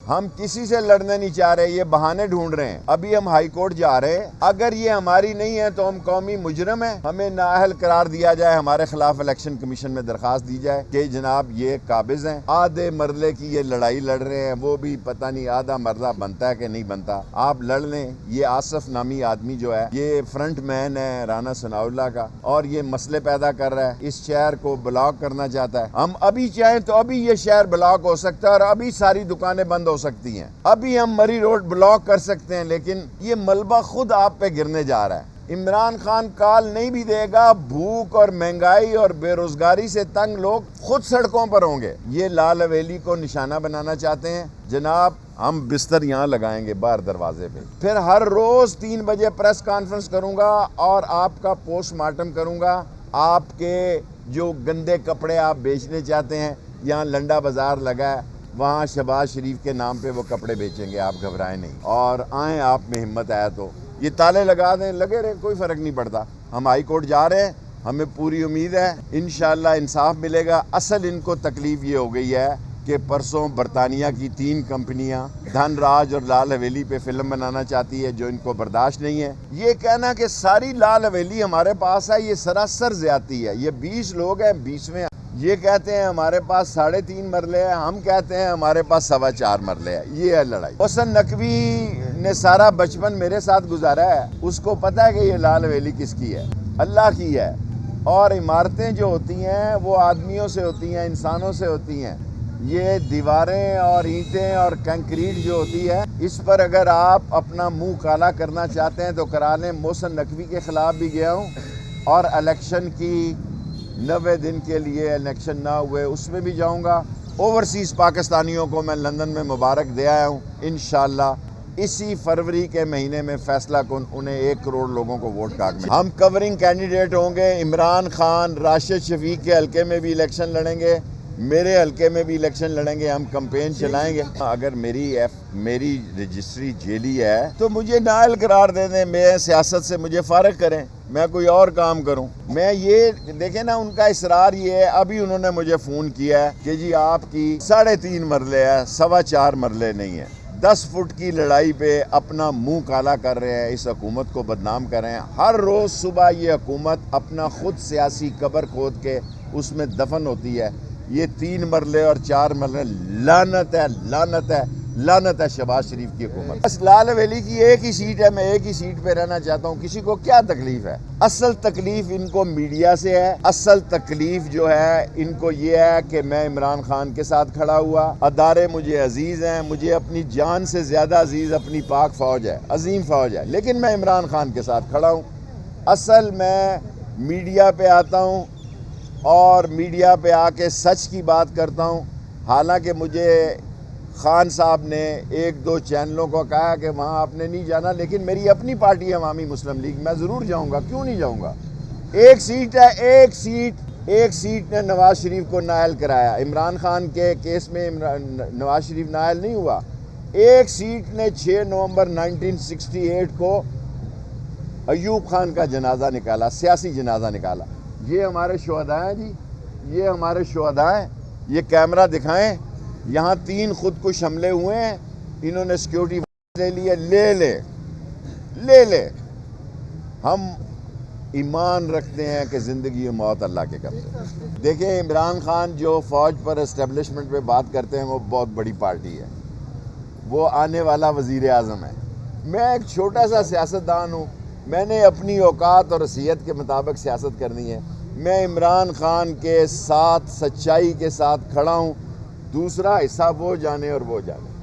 ہم کسی سے لڑنے نہیں چاہ رہے، یہ بہانے ڈھونڈ رہے ہیں۔ ابھی ہم ہائی کورٹ جا رہے ہیں، اگر یہ ہماری نہیں ہے تو ہم قومی مجرم ہیں، ہمیں نااہل قرار دیا جائے، ہمارے خلاف الیکشن کمیشن میں درخواست دی جائے کہ جناب یہ قابض ہیں، آدھے مرلے کی یہ لڑائی لڑ رہے ہیں، وہ بھی پتہ نہیں آدھا مرلہ بنتا ہے کہ نہیں بنتا، آپ لڑ لیں۔ یہ آصف نامی آدمی جو ہے یہ فرنٹ مین ہے رانا ثناء اللہ کا، اور یہ مسئلے پیدا کر رہا ہے، اس شہر کو بلاک کرنا چاہتا ہے۔ ہم ابھی چاہیں تو ابھی یہ شہر بلاک ہو سکتا ہے اور ابھی ساری دکانیں بند ہو سکتی ہیں، ابھی ہم مری روڈ بلاک کر سکتے ہیں، لیکن یہ ملبہ خود آپ پہ گرنے جا رہا ہے۔ عمران خان کال نہیں بھی دے گا، بھوک اور مہنگائی اور بے روزگاری سے تنگ لوگ خود سڑکوں پر ہوں گے۔ یہ لال حویلی کو نشانہ بنانا چاہتے ہیں۔ جناب ہم بستر یہاں لگائیں گے باہر دروازے پہ، پھر ہر روز 3 بجے پریس کانفرنس کروں گا اور آپ کا پوسٹ مارٹم کروں گا۔ آپ کے جو گندے کپڑے آپ بیچنے چاہتے ہیں، یہاں لنڈا بازار لگا ہے، وہاں شہباز شریف کے نام پہ وہ کپڑے بیچیں گے، آپ گھبرائیں نہیں، اور آئیں آپ میں ہمت آیا تو یہ تالے لگا دیں، لگے رہے، کوئی فرق نہیں پڑتا۔ ہم ہائی کورٹ جا رہے ہیں، ہمیں پوری امید ہے انشاءاللہ انصاف ملے گا۔ اصل ان کو تکلیف یہ ہو گئی ہے کہ پرسوں برطانیہ کی 3 کمپنیاں دھن راج اور لال حویلی پہ فلم بنانا چاہتی ہے، جو ان کو برداشت نہیں ہے۔ یہ کہنا کہ ساری لال حویلی ہمارے پاس ہے، یہ سراسر زیادتی ہے۔ یہ 20 لوگ ہیں، 20ویں یہ کہتے ہیں ہمارے پاس 3.5 مرلے ہیں، ہم کہتے ہیں ہمارے پاس 4.25 مرلے ہیں۔ یہ ہے لڑائی۔ محسن نقوی نے سارا بچپن میرے ساتھ گزارا ہے، اس کو پتہ ہے کہ یہ لال حویلی کس کی ہے، اللہ کی ہے، اور عمارتیں جو ہوتی ہیں وہ آدمیوں سے ہوتی ہیں، انسانوں سے ہوتی ہیں۔ یہ دیواریں اور اینٹیں اور کنکریٹ جو ہوتی ہے، اس پر اگر آپ اپنا منہ کالا کرنا چاہتے ہیں تو کرا لیں۔ محسن نقوی کے خلاف بھی گیا ہوں، اور الیکشن کی 90 دن کے لیے الیکشن نہ ہوئے اس میں بھی جاؤں گا۔ اوورسیز پاکستانیوں کو میں لندن میں مبارک دے آیا ہوں، انشاءاللہ اسی فروری کے مہینے میں فیصلہ کن انہیں 1 کروڑ لوگوں کو ووٹ کارڈ میں ہم کورنگ کینڈیڈیٹ ہوں گے۔ عمران خان راشد شفیق کے حلقے میں بھی الیکشن لڑیں گے، میرے حلقے میں بھی الیکشن لڑیں گے، ہم کمپین چلائیں گے۔ اگر میری رجسٹری جیلی ہے تو مجھے نااہل قرار دے دیں، میں سیاست سے مجھے فارغ کریں، میں کوئی اور کام کروں۔ میں یہ دیکھیں نا، ان کا اصرار یہ ہے، ابھی انہوں نے مجھے فون کیا ہے کہ جی آپ کی 3.5 مرلے ہے، 4.25 مرلے نہیں ہے۔ 10 فٹ کی لڑائی پہ اپنا منہ کالا کر رہے ہیں، اس حکومت کو بدنام کر رہے ہیں۔ ہر روز صبح یہ حکومت اپنا خود سیاسی قبر کھود کے اس میں دفن ہوتی ہے۔ یہ 3 مرلے اور 4 مرلے، لعنت ہے، لعنت ہے، لعنت ہے شہباز شریف کی حکومت۔ بس لال حویلی کی ایک ہی سیٹ ہے، میں ایک ہی سیٹ پہ رہنا چاہتا ہوں، کسی کو کیا تکلیف ہے؟ اصل تکلیف ان کو میڈیا سے ہے، اصل تکلیف جو ہے ان کو یہ ہے کہ میں عمران خان کے ساتھ کھڑا ہوا، ادارے مجھے عزیز ہیں، مجھے اپنی جان سے زیادہ عزیز اپنی پاک فوج ہے، عظیم فوج ہے، لیکن میں عمران خان کے ساتھ کھڑا ہوں۔ اصل میں میڈیا پہ آتا ہوں اور میڈیا پہ آ کے سچ کی بات کرتا ہوں، حالانکہ مجھے خان صاحب نے 1-2 چینلوں کو کہا کہ وہاں آپ نے نہیں جانا، لیکن میری اپنی پارٹی ہے عوامی مسلم لیگ، میں ضرور جاؤں گا، کیوں نہیں جاؤں گا؟ ایک سیٹ ہے، ایک سیٹ نے نواز شریف کو نائل کرایا۔ عمران خان کے کیس میں نواز شریف نائل نہیں ہوا، ایک سیٹ نے 6 نومبر 1968 کو ایوب خان کا جنازہ نکالا، سیاسی جنازہ نکالا۔ یہ ہمارے شہداء ہیں جی، یہ ہمارے شہداء ہیں، یہ کیمرہ دکھائیں، یہاں 3 خودکش حملے ہوئے ہیں، انہوں نے سیکیورٹی لے لیے، لے لے۔ ہم ایمان رکھتے ہیں کہ زندگی و موت اللہ کے قبضے۔ دیکھیں عمران خان جو فوج پر اسٹیبلشمنٹ پہ بات کرتے ہیں، وہ بہت بڑی پارٹی ہے، وہ آنے والا وزیر اعظم ہے۔ میں ایک چھوٹا سا سیاستدان ہوں، میں نے اپنی اوقات اور حیثیت کے مطابق سیاست کرنی ہے۔ میں عمران خان کے ساتھ سچائی کے ساتھ کھڑا ہوں، دوسرا حصہ وہ جانے اور وہ جانے۔